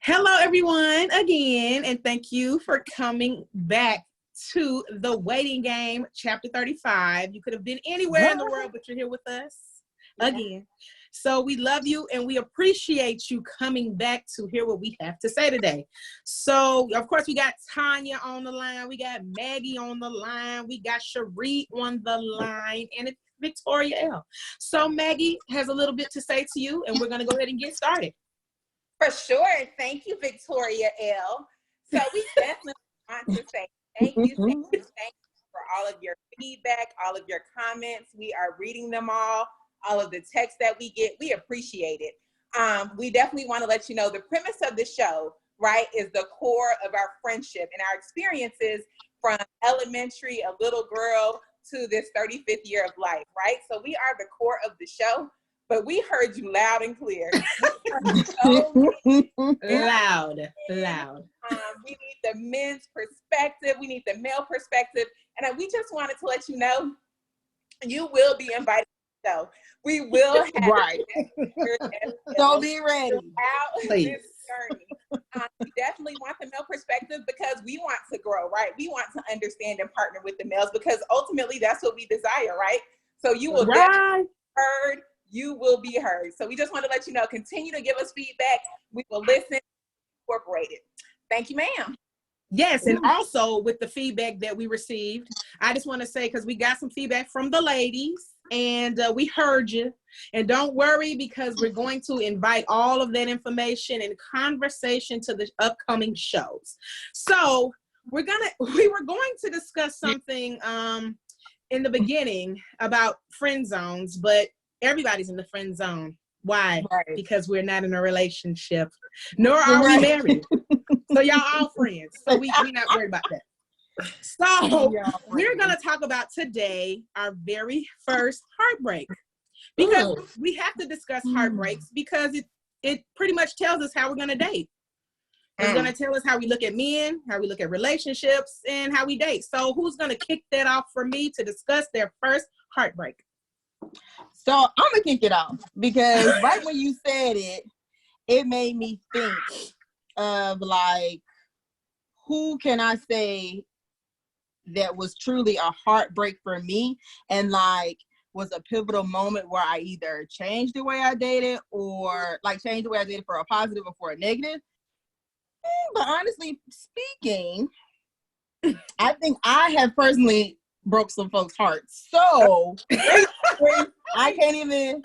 Hello, everyone, again, and thank you for coming back to The Waiting Game, Chapter 35. You could have been anywhere in the world, but you're here with us again. So we love you, and we appreciate you coming back to hear what we have to say today. So, of course, we got Tanya on the line. We got Maggie on the line. We got Cherie on the line, and it's Victoria L. So Maggie has a little bit to say to you, and we're going to go ahead and get started. For sure. Thank you, Victoria L. So we definitely want to say thank you for all of your feedback, all of your comments. We are reading them all of the texts that we get. We appreciate it. We definitely want to let you know the premise of the show, right, is the core of our friendship and our experiences from elementary, a little girl, to this 35th year of life, right? So we are the core of the show. But we heard you loud and clear. Loud. We need the men's perspective. We need the male perspective. And we just wanted to let you know, you will be invited to the show. We will have right. So be ready. This journey. We definitely want the male perspective because we want to grow, right? We want to understand and partner with the males because ultimately that's what we desire, right? So you will definitely be heard. You will be heard. So we just want to let you know, continue to give us feedback. We will listen, incorporate it. Thank you, ma'am. Yes, and also with the feedback that we received, I just want to say, because we got some feedback from the ladies, and we heard you. And don't worry, because we're going to invite all of that information and conversation to the upcoming shows. So we were going to discuss something in the beginning about friend zones, but everybody's in the friend zone. Why? Right. Because we're not in a relationship, nor are we married. So y'all all friends. So we're not worried about that. So we're going to talk about today our very first heartbreak. Because we have to discuss heartbreaks because it pretty much tells us how we're going to date. It's going to tell us how we look at men, how we look at relationships, and how we date. So who's going to kick that off for me to discuss their first heartbreak? So I'm gonna kick it off because right when you said it, it made me think of like, who can I say that was truly a heartbreak for me and like was a pivotal moment where I either changed the way I dated or like changed the way I dated for a positive or for a negative. But honestly speaking, I think I have personally broke some folks' hearts. So I can't even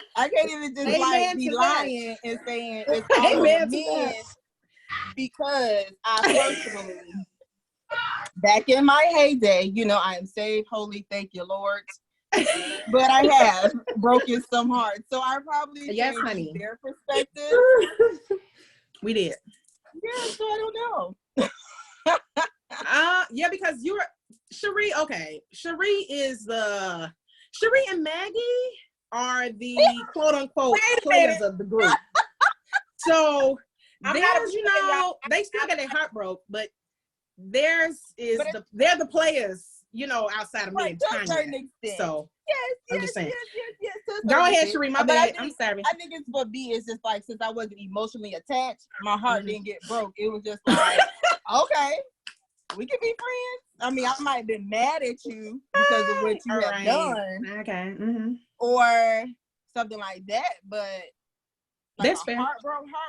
just like be lying and saying it's all on men because I personally, back in my heyday, I am saved, holy, thank you, Lord. But I have broken some hearts. So I probably changed their perspective. We did. Yeah, so I don't know. Yeah, because you were Cherie. Okay, Cherie and Maggie are the quote unquote players of the group. So theirs, they still get their heart broke, but theirs is they're the players, outside of me and Tanya. So I'm just saying. Yes, go ahead, Cherie. My bad. I'm sorry. I think it's for me. It's just like since I wasn't emotionally attached, my heart didn't get broke. It was just like, okay, we can be friends. I mean, I might have been mad at you because of what you have done. Okay. Or something like that, but like that's fair. Heart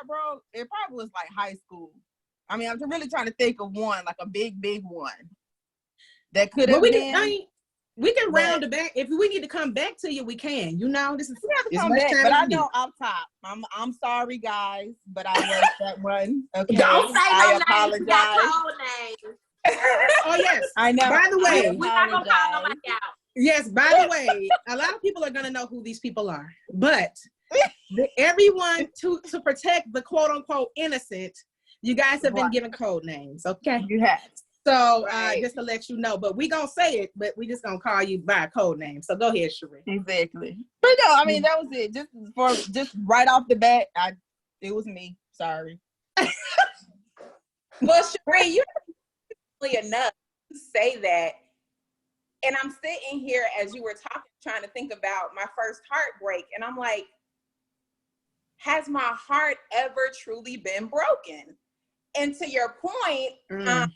broke. It probably was like high school. I mean, I'm really trying to think of one, like a big one that could have been. We can round it back. If we need to come back to you, we can. This is come back, but I know off top. I'm sorry, guys, but I was that one. Okay, don't say I apologize. Names. Oh yes, I know. By the way, we're not gonna call nobody out. Yes, by the way, a lot of people are gonna know who these people are, but everyone to protect the quote unquote innocent, you guys have been given code names. Okay, you have. So just to let you know, but we gonna say it, but we just gonna call you by a code name. So go ahead, Cherie. Exactly. But no, I mean that was it. Just right off the bat, it was me. Sorry. Well, Cherie, you're really enough to say that. And I'm sitting here as you were talking, trying to think about my first heartbreak, and I'm like, has my heart ever truly been broken? And to your point, My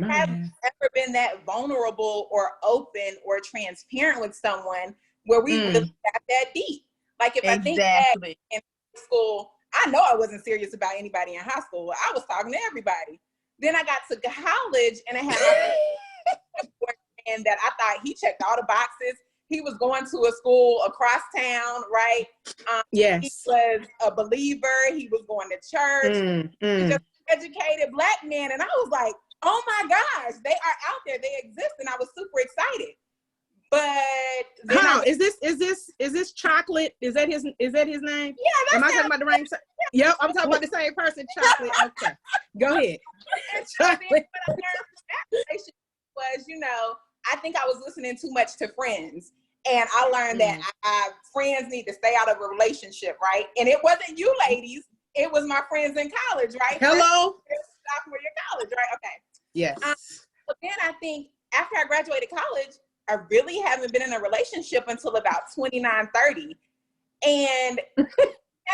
have bad. you ever been that vulnerable or open or transparent with someone where we really got that deep? Like if I think back Exactly. in school, I know I wasn't serious about anybody in high school. I was talking to everybody. Then I got to college and I had my boyfriend that I thought he checked all the boxes. He was going to a school across town, right? Yes. He was a believer. He was going to church. He was just an educated Black man. And I was like, oh my gosh, they are out there. They exist. And I was super excited. But then Hold on, is this Chocolate? Is that his name? Yeah, Am I talking about the right? Yep, I'm talking about the same person. Chocolate. Okay, go ahead. Chocolate. What I learned from that relationship was, I think I was listening too much to friends. And I learned that friends need to stay out of a relationship, right? And it wasn't you ladies. It was my friends in college, right? Hello? Sophomore year college, right? Okay. Yes. But then I think after I graduated college, I really haven't been in a relationship until about 29, 30. And can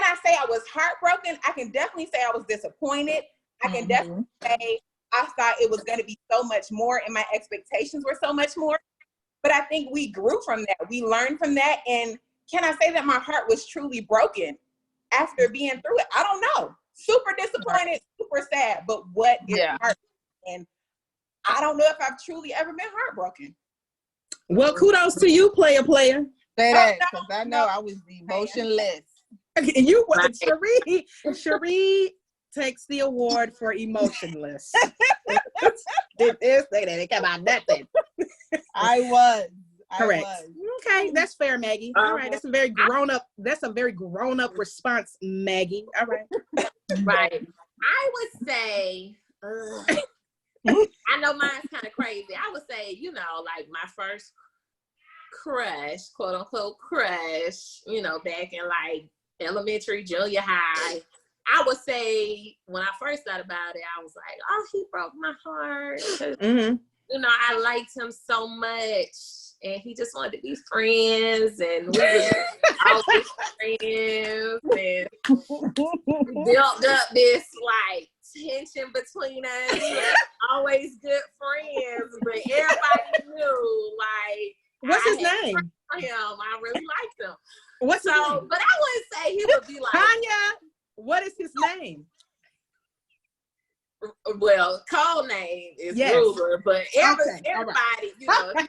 I say I was heartbroken? I can definitely say I was disappointed. I can definitely say I thought it was going to be so much more and my expectations were so much more. But I think we grew from that. We learned from that. And can I say that my heart was truly broken after being through it? I don't know. Super disappointed, super sad. But what is heart? And I don't know if I've truly ever been heartbroken. Well, kudos to you, player. Say that, because I know I was emotionless. You what? Cherie takes the award for emotionless. Did this say that it came out nothing? I was. Correct. Okay, that's fair, Maggie. All right, that's a very grown up. That's a very grown up response, Maggie. All right. Right. I would say, I know mine's kind of crazy. I would say, like my first crush, quote unquote crush, back in like elementary, junior high. I would say when I first thought about it, I was like, oh, he broke my heart. I liked him so much. And he just wanted to be friends, and we was always friends, and we built up this like tension between us. We were always good friends, but everybody knew like what's his name? For him, I really liked him. What's his name? But I wouldn't say he would be like Tanya. What is his name? Well, code name is Ruler, but everybody, y'all know.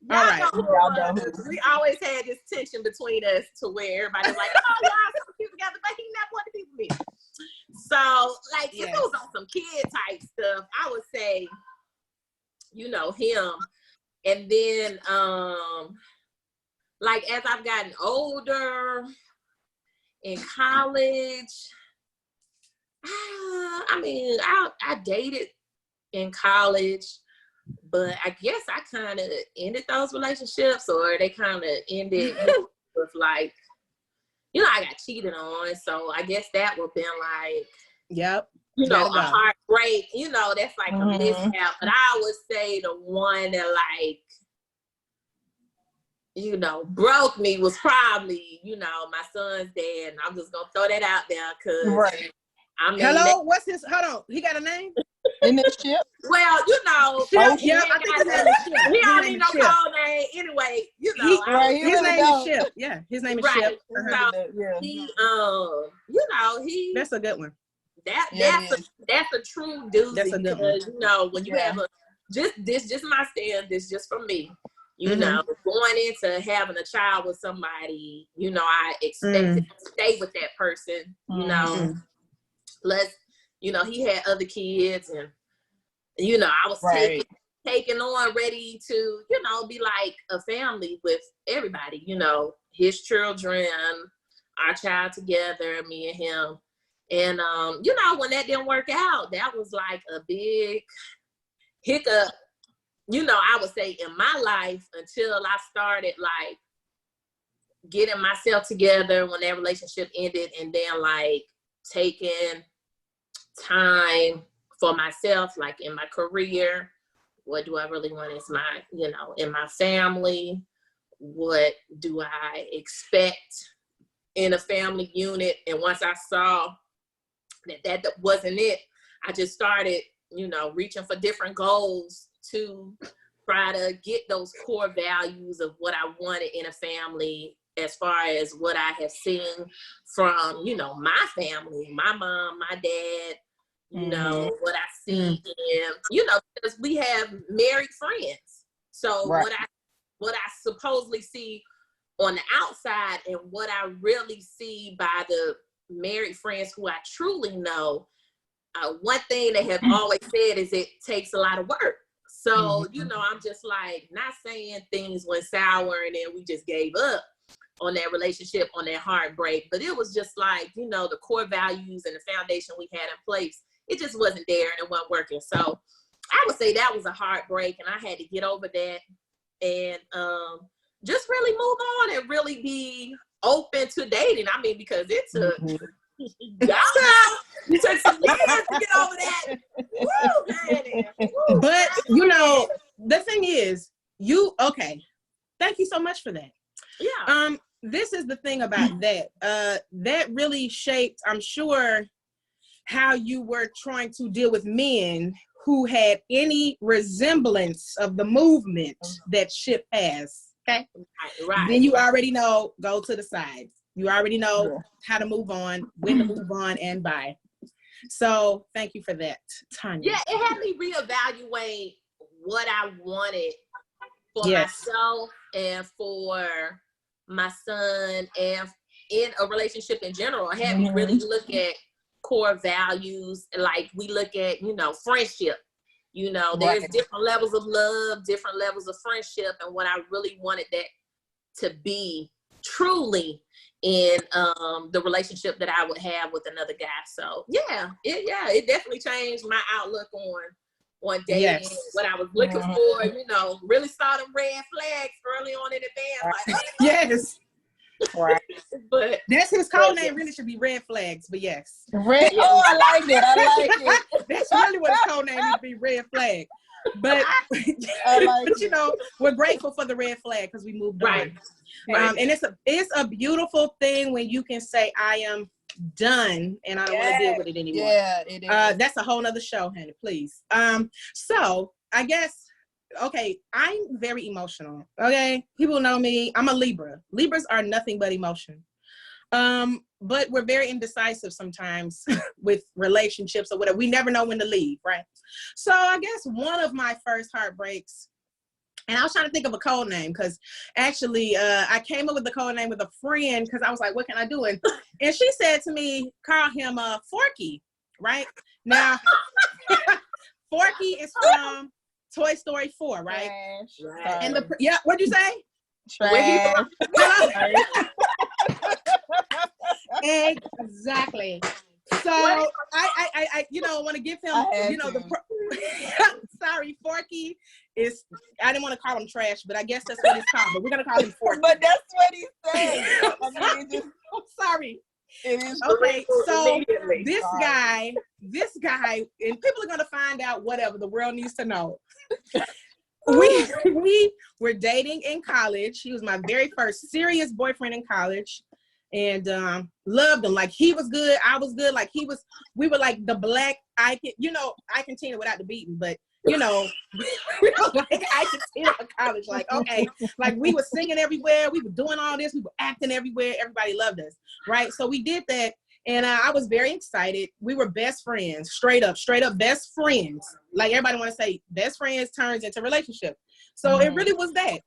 Y'all know. We always had this tension between us to where everybody's like, oh, y'all so cute together, but he never wanted to be with me. So, like, if it was on some kid type stuff, I would say, him. And then, like, as I've gotten older, in college, I dated in college, but I guess I kind of ended those relationships, or they kind of ended with like, I got cheated on, so I guess that would have been like, a heartbreak, that's like a mishap. But I would say the one that like, broke me was probably, my son's dad. And I'm just gonna throw that out there because hello, what's his? Hold on, he got a name? In this ship? Well, Ship. I think his name is Ship. He don't need no code name anyway. His name is Ship. Yeah, his name is Ship. So he. That's a good one. That's a true doozy. That's a good one. When you have just my stand. This just for me. Going into having a child with somebody, I expected to stay with that person, he had other kids and, I was taking on ready to, be like a family with everybody, his children, our child together, me and him. And, when that didn't work out, that was like a big hiccup. I would say in my life until I started like getting myself together when that relationship ended, and then like taking time for myself, like in my career, what do I really want as my, in my family, what do I expect in a family unit. And once I saw that wasn't it, I just started, you know, reaching for different goals to try to get those core values of what I wanted in a family, as far as what I have seen from, you know, my family, my mom, my dad, you know, what I see in, you know, because we have married friends. So what I supposedly see on the outside and what I really see by the married friends who I truly know, one thing they have always said is it takes a lot of work. So, you know, I'm just like, not saying things went sour and then we just gave up on that relationship, on that heartbreak, but it was just like, you know, the core values and the foundation we had in place, it just wasn't there and it wasn't working. So I would say that was a heartbreak, and I had to get over that and just really move on and really be open to dating. I mean, because it took, it took some years to get over that. Woo, man. Woo, but you know, the thing is, thank you so much for that. Yeah. This is the thing about that. That really shaped, I'm sure, how you were trying to deal with men who had any resemblance of the movement that SHIP has. Okay. Right. Then you already know, go to the side. You already know how to move on, when to move on, and bye. So thank you for that, Tanya. Yeah, it had me reevaluate what I wanted for myself and for my son, and in a relationship in general. I had me really look at core values, like we look at, you know, friendship. You know, there's different levels of love, different levels of friendship, and what I really wanted that to be truly in the relationship that I would have with another guy. So it definitely changed my outlook on dating, what I was looking for. You know, really saw them red flags early on in the band. Like, yes. Right. But that's his code name. Really should be Red Flags, but yes. Red. Oh, I like it. I like it. That's really what his code name needs to be, Red Flag. But, I like but you know, we're grateful for the red flag because we moved on. And it's a beautiful thing when you can say, I am done and I don't want to deal with it anymore. Yeah, it is. That's a whole nother show, honey, please. So I guess, okay, I'm very emotional. Okay, people know me. I'm a Libra. Libras are nothing but emotion. But we're very indecisive sometimes with relationships or whatever. We never know when to leave, right? So I guess one of my first heartbreaks, and I was trying to think of a code name because actually I came up with the code name with a friend because I was like, what can I do? And she said to me, call him Forky, right? Now, Forky is from Toy Story 4, right? Trash. And what'd you say? Trash. Exactly. So I you know, want to give him, you know, sorry, Forky is, I didn't want to call him trash, but I guess that's what it's called, but we're going to call him Forky. But that's what he said. I'm sorry. It is okay, so this guy, and people are going to find out whatever the world needs to know. We were dating in college. He was my very first serious boyfriend in college. And loved him. Like, he was good, I was good. Like, we were like the black Ike, you know, Ike and Tina without the beating, but you know, we were like Ike and Tina in college. Like, okay, like we were singing everywhere, we were doing all this, we were acting everywhere, everybody loved us, right? So we did that, and I was very excited. We were best friends, straight up best friends. Like, everybody want to say best friends turns into relationship. So it really was that.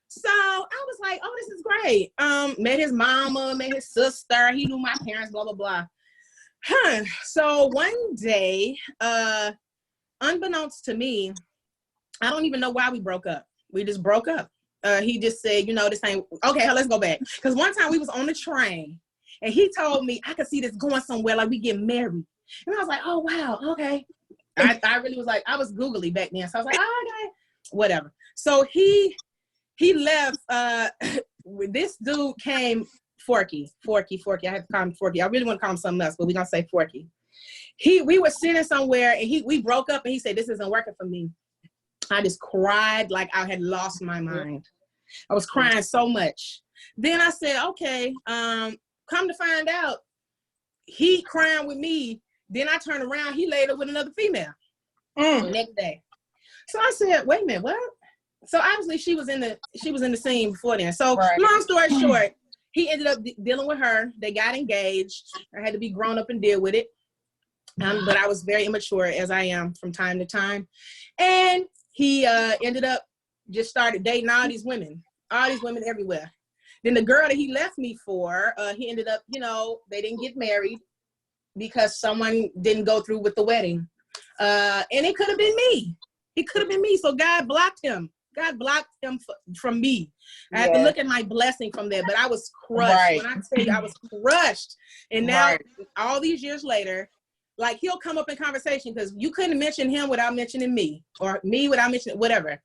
So I was like, oh, this is great. Met his mama, met his sister. He knew my parents, blah, blah, blah. So one day, unbeknownst to me, I don't even know why we broke up. We just broke up. He just said, you know, this ain't, okay, let's go back. Because one time we was on the train and he told me, I could see this going somewhere, like we get married. And I was like, oh, wow, okay. I really was like, I was googly back then. So I was like, oh, okay, whatever. So he left. This dude came, Forky. I have to call him Forky. I really want to call him something else, but we're gonna say Forky. We were sitting somewhere and we broke up and he said, this isn't working for me. I just cried like I had lost my mind. I was crying so much. Then I said, okay, come come to find out, he crying with me. Then I turned around, he laid up with another female the next day. So I said, wait a minute, what? So obviously she was in the scene before then. So long story short, he ended up dealing with her. They got engaged. I had to be grown up and deal with it. But I was very immature, as I am from time to time. And he ended up just started dating all these women everywhere. Then the girl that he left me for, he ended up, they didn't get married because someone didn't go through with the wedding. And it could have been me. It could have been me. So God blocked him. God blocked him from me. I had to look at my blessing from there, but I was crushed. Right. When I tell you, I was crushed. And now, all these years later, like, he'll come up in conversation because you couldn't mention him without mentioning me, or me without mentioning whatever.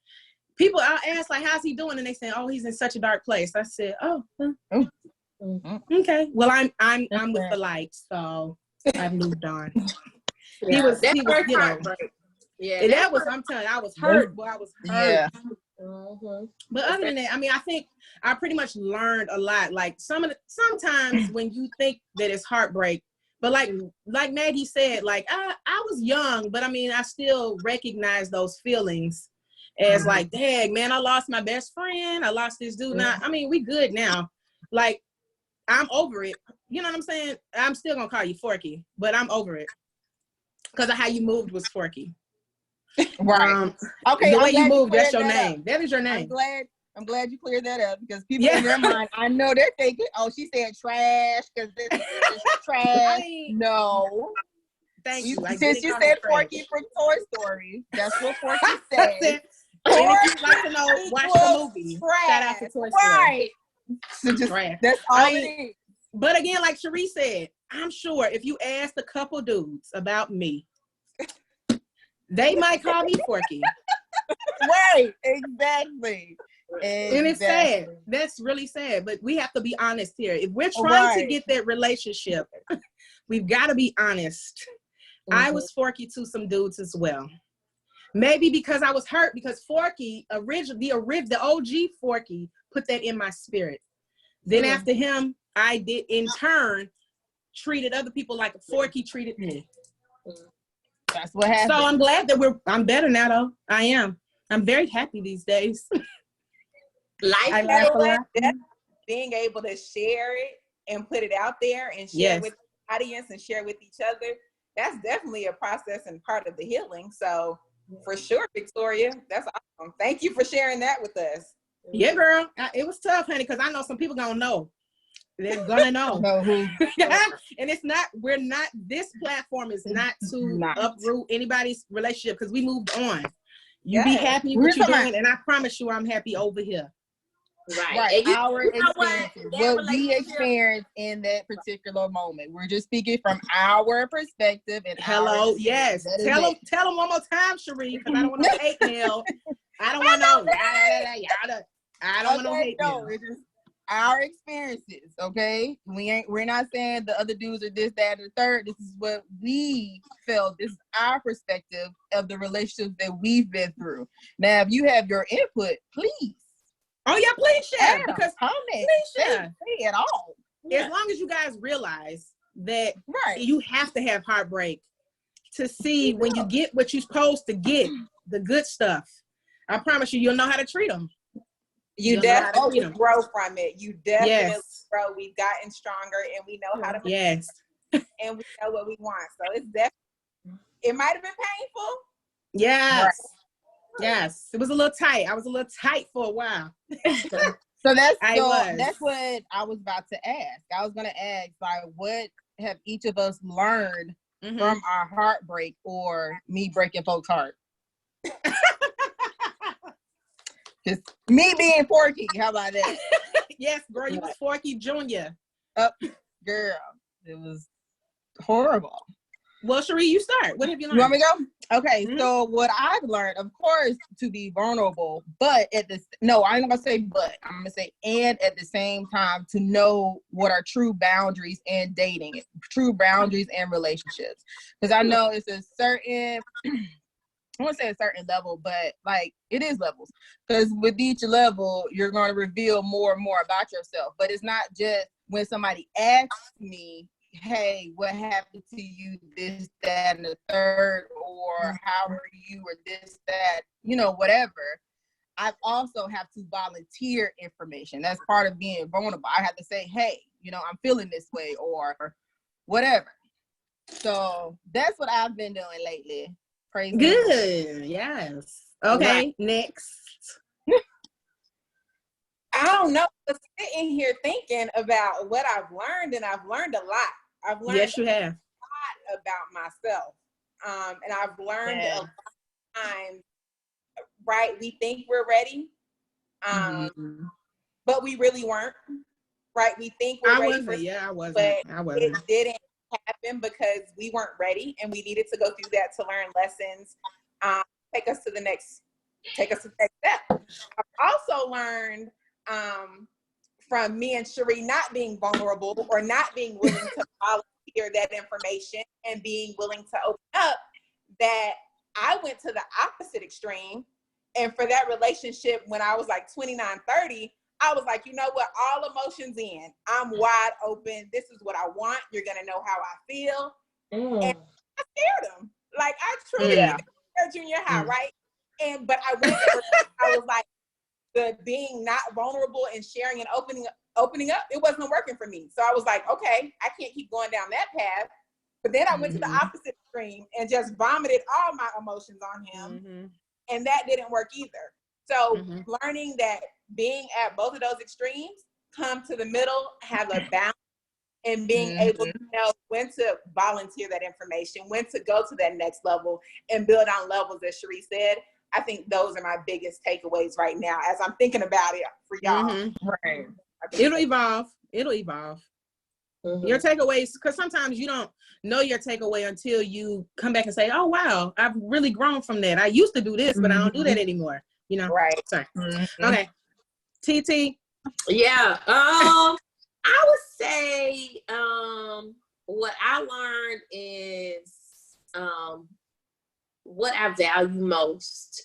People, I'll ask, like, how's he doing? And they say, oh, he's in such a dark place. I said, oh, okay. Well, I'm with the light, so I've moved on. He was, Yeah, and that was, I'm telling you, I was hurt. Boy, I was hurt. Yeah. But other than that, I mean, I think I pretty much learned a lot. Like, sometimes when you think that it's heartbreak, but like Maggie said, like, I was young, but I mean, I still recognize those feelings as like, dang, man, I lost my best friend. I lost this dude. Now, I mean, we good now. Like, I'm over it. You know what I'm saying? I'm still gonna call you Forky, but I'm over it because of how you moved was Forky. Right. Okay. The way you move, that's your name. That is your name. I'm glad you cleared that up because people in their mind, I know they're thinking, oh, she said trash because this is trash. No. Thank you. Since you said Forky from Toy Story, that's what Forky said. And if you'd like to know, watch the movie. Shout out to Toy Story. Right. So just, that's all it is. But again, like Cherie said, I'm sure if you asked a couple dudes about me, they might call me Forky. Right, exactly. And it's sad. That's really sad. But we have to be honest here. If we're trying to get that relationship, we've got to be honest. I was Forky to some dudes as well. Maybe because I was hurt because Forky, the OG Forky, put that in my spirit. Then after him, I did in turn treated other people like Forky treated me. That's what happened. So I'm glad that I'm better now, though. I am. I'm very happy these days. Life, being able to share it and put it out there and share it with the audience and share with each other, that's definitely a process and part of the healing. So for sure, Victoria, that's awesome. Thank you for sharing that with us. Yeah, girl. It was tough, honey, because I know some people gonna know. They're gonna know. And it's not, this platform is not to uproot anybody's relationship because we moved on. You be happy with what you're doing, and I promise you I'm happy over here. Right. Our experiences, what we experienced in that particular moment. We're just speaking from our perspective. And hello, yes. Tell them one more time, Cherie, because I don't want to hate mail. I don't want to know. I don't want to hate mail. It's just our experiences, okay? We're not saying the other dudes are this, that, or the third. This is what we felt. This is our perspective of the relationships that we've been through. Now, if you have your input, please. Oh yeah, please share. Because please share. Say it all. As long as you guys realize that you have to have heartbreak to see when you get what you're supposed to get, the good stuff. I promise you'll know how to treat them. You definitely grow from it. You definitely grow. We've gotten stronger and we know how to and we know what we want. So it's definitely, it might have been painful. Yes. Yes. It was a little tight. I was a little tight for a while. So that's what I was about to ask. I was gonna ask, like, what have each of us learned from our heartbreak or me breaking folks' heart? Just me being Forky. How about that? Yes, girl, you was Forky Jr. Girl, it was horrible. Well, Cherie, you start. What have you learned? You want me to go? Okay, so what I've learned, of course, to be vulnerable, but I'm not gonna say but, I'm gonna say and at the same time to know what are true boundaries in dating, true boundaries in relationships. Because I know it's a certain I won't say a certain level, but like it is levels. Because with each level, you're going to reveal more and more about yourself. But it's not just when somebody asks me, hey, what happened to you, this, that, and the third, or how are you, or this, that, whatever, I also have to volunteer information. That's part of being vulnerable. I have to say, hey, I'm feeling this way, or whatever. So that's what I've been doing lately. Praise Good. Yes. Okay, next. I don't know, but sitting here thinking about what I've learned, and I've learned a lot. I've learned Yes, you have. a lot about myself. And I've learned a lot of times, right, we think we're ready, but we really weren't, right? We think we're ready for I wasn't. but it didn't happen because we weren't ready, and we needed to go through that to learn lessons, take us to the next step. I've also learned from me and Cherie not being vulnerable or not being willing to volunteer that information and being willing to open up, that I went to the opposite extreme. And for that relationship, when I was like 29, 30, I was like, you know what? All emotions in. I'm wide open. This is what I want. You're going to know how I feel. And I scared him. Like, I truly scared junior high, right? But I was like, the being not vulnerable and sharing and opening up, it wasn't working for me. So I was like, okay, I can't keep going down that path. But then I went to the opposite extreme and just vomited all my emotions on him. And that didn't work either. So learning that being at both of those extremes, come to the middle, have a balance, and being able to know when to volunteer that information, when to go to that next level and build on levels, as Cherie said. I think those are my biggest takeaways right now as I'm thinking about it for y'all. Right. It'll evolve. Your takeaways, because sometimes you don't know your takeaway until you come back and say, oh, wow, I've really grown from that. I used to do this, but I don't do that anymore. Right. Sorry. Okay. TT. Yeah. I would say what I learned is what I value most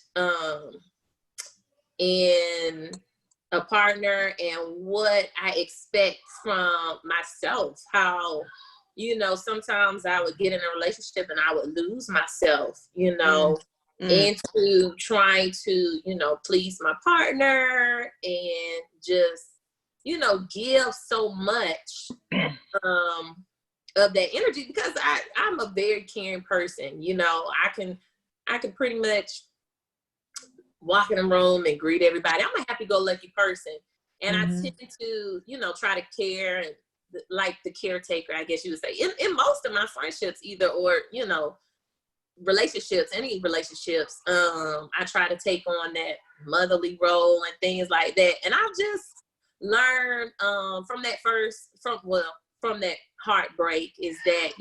in a partner, and what I expect from myself. How, sometimes I would get in a relationship and I would lose myself, into trying to, please my partner and just, give so much of that energy, because I'm a very caring person. I can pretty much walk in a room and greet everybody. I'm a happy-go-lucky person. And I tend to, try to care, and like the caretaker, I guess you would say, in most of my friendships, relationships, any relationships, I try to take on that motherly role and things like that. And I've just learned from that heartbreak is that,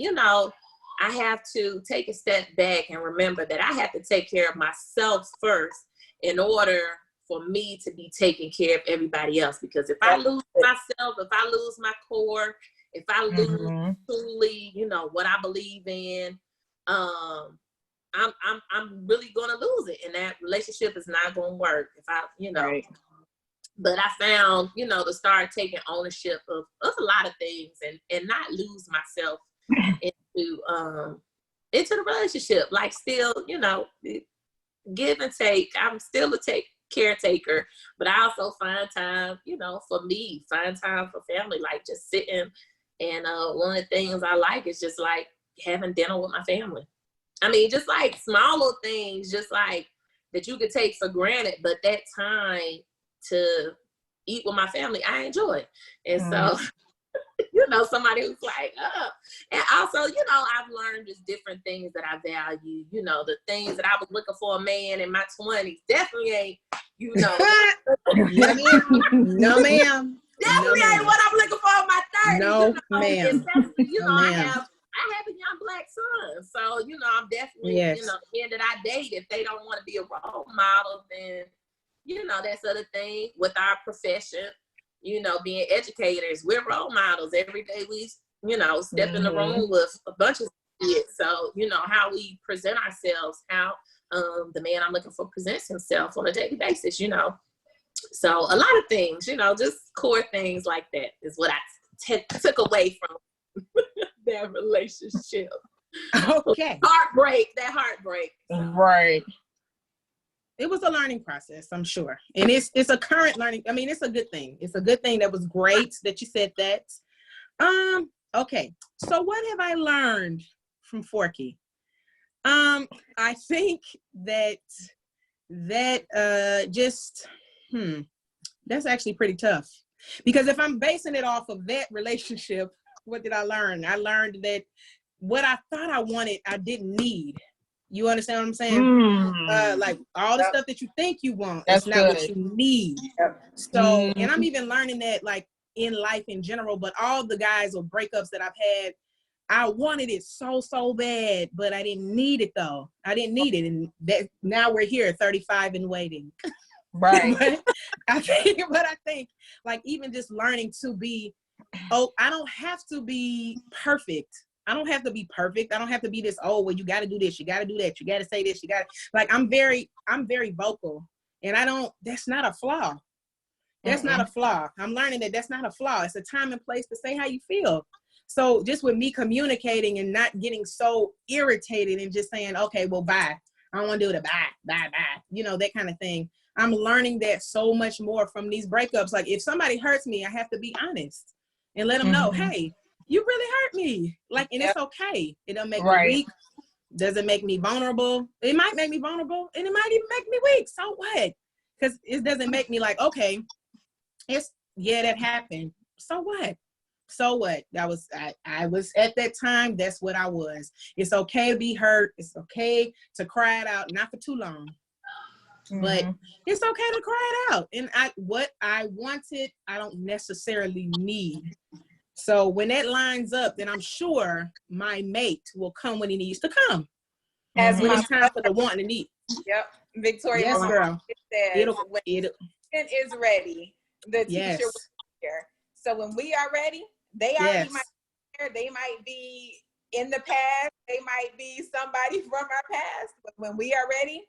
I have to take a step back and remember that I have to take care of myself first in order for me to be taking care of everybody else. Because if I lose myself, if I lose my core, if I lose truly, what I believe in, I'm really gonna lose it, and that relationship is not gonna work. If I, Right. But I found, to start taking ownership of a lot of things and not lose myself into the relationship. Like, still, give and take. I'm still a caretaker, but I also find time, for me, find time for family, like just sitting. And one of the things I like is just like having dinner with my family. I mean, just like small little things, just like that you could take for granted, but that time to eat with my family, I enjoy. And so, somebody who's like, and also, I've learned just different things that I value, the things that I was looking for a man in my 20s definitely ain't, No, ma'am. Definitely ain't what I'm looking for in my 30s. No, ma'am. I have a young Black son. So, I'm definitely, the men that I date, if they don't want to be a role model, then, that's other thing with our profession, being educators, we're role models. Every day we, step in the room with a bunch of kids. So, how we present ourselves, how the man I'm looking for presents himself on a daily basis, So a lot of things, just core things like that is what took away from that relationship. Okay. That heartbreak. Right. It was a learning process, I'm sure. And it's a current learning. I mean, it's a good thing. It's a good thing. That was great that you said that. Okay. So what have I learned from Forky? I think that that's actually pretty tough. Because if I'm basing it off of that relationship, what did I learn? I learned that what I thought I wanted, I didn't need. You understand what I'm saying? Like all the stuff that you think you want, That's it's not good. what you need. So, and I'm even learning that like in life in general, but all the guys or breakups that I've had, I wanted it so bad, but I didn't need it though. I didn't need it. And that now we're here 35 and waiting. Right. But I think like even just learning to be, I don't have to be perfect. I don't have to be perfect. I don't have to be this, well, you got to do this. You got to do that. You got to say this. You got to, like, I'm very vocal, and that's not a flaw. That's not a flaw. I'm learning that that's not a flaw. It's a time and place to say how you feel. So just with me communicating and not getting so irritated and just saying, okay, well, bye. I don't want to do it. Bye. You know, that kind of thing. I'm learning that so much more from these breakups. Like if somebody hurts me, I have to be honest and let them know, hey, you really hurt me. Like, and it's okay. It don't make me weak. Doesn't make me vulnerable. It might make me vulnerable and it might even make me weak. So what? Because it doesn't make me like, okay, that happened. So what? So what? I was at that time, that's what I was. It's okay to be hurt. It's okay to cry it out, not for too long. But it's okay to cry it out. And what I wanted, I don't necessarily need. So when that lines up, then I'm sure my mate will come when he needs to come. As when it's time for the want and the need. Yep. Victoria, yes, girl. Says, when it is ready, the teacher will be here. So when we are ready, they already might be here. They might be in the past. They might be somebody from our past. But when we are ready,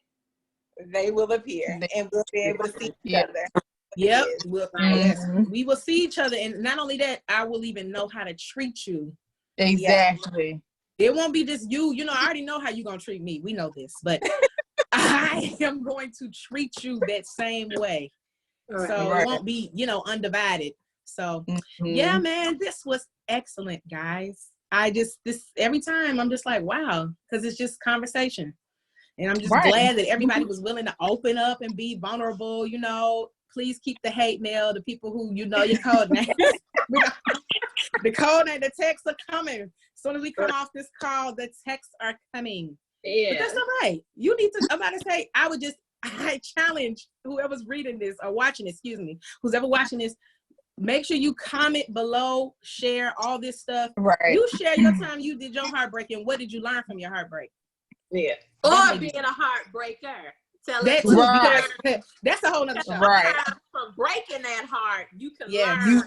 they will appear and we'll be able to see each other. Yep. Yes. We will see each other. And not only that, I will even know how to treat you. Exactly. It won't be just you. You know, I already know how you're going to treat me. We know this. But I am going to treat you that same way. So it won't be, undivided. So, yeah, man, this was excellent, guys. Every time I'm just like, wow, because it's just conversation. And I'm just glad that everybody was willing to open up and be vulnerable. Please keep the hate mail to people who your code names. The code name, the texts are coming. As soon as we come off this call, the texts are coming. Yeah. But that's all right. You need to, I'm about to say, I challenge whoever's reading this or watching, who's ever watching this, make sure you comment below, share all this stuff. Right. You share your time you did your heartbreak and what did you learn from your heartbreak? Yeah. Or being a heartbreaker. That too, because that's a whole nother show. Right. From breaking that heart, you can learn,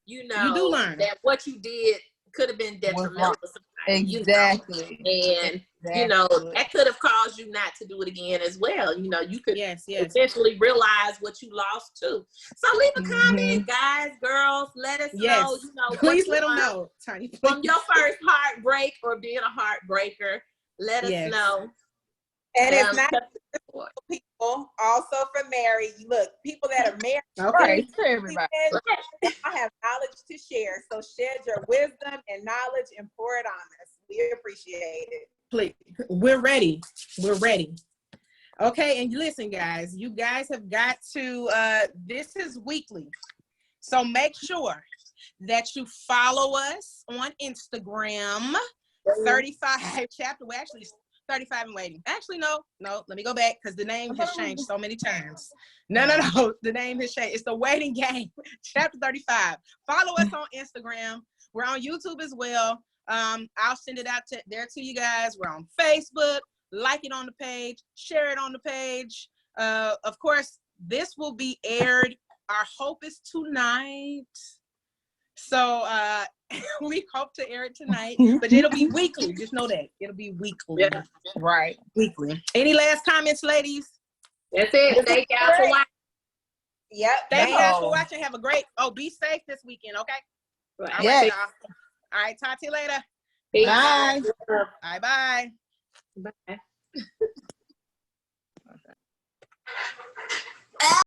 you do learn that what you did could have been detrimental to somebody. Exactly. And that could have caused you not to do it again as well. You could eventually realize what you lost too. So leave a comment, guys, girls. Let us know. Please let them know, Tiny. From your first heartbreak or being a heartbreaker, let us know. And it's not people, also for married. Look, people that are married. Okay, for everybody. I have knowledge to share. So share your wisdom and knowledge and pour it on us. We appreciate it. Please, we're ready. We're ready. Okay, and listen, guys. You guys have got to. This is weekly, so make sure that you follow us on Instagram. 35 chapter. Well, actually. 35 and waiting. Actually, no. Let me go back because the name has changed so many times. No. The name has changed. It's The Waiting Game, chapter 35. Follow us on Instagram. We're on YouTube as well. I'll send it out there to you guys. We're on Facebook. Like it on the page. Share it on the page. Of course, this will be aired. Our hope is tonight. So we hope to air it tonight, but it'll be weekly. Just know that it'll be weekly. Yeah. Right. Weekly. Any last comments, ladies? That's it. Thank y'all for watching. Yep. Thank you guys for watching. Have a great. Be safe this weekend. Okay. All Right. right, Yes. y'all. All right, talk to you later. Peace. Bye. Bye bye. Bye.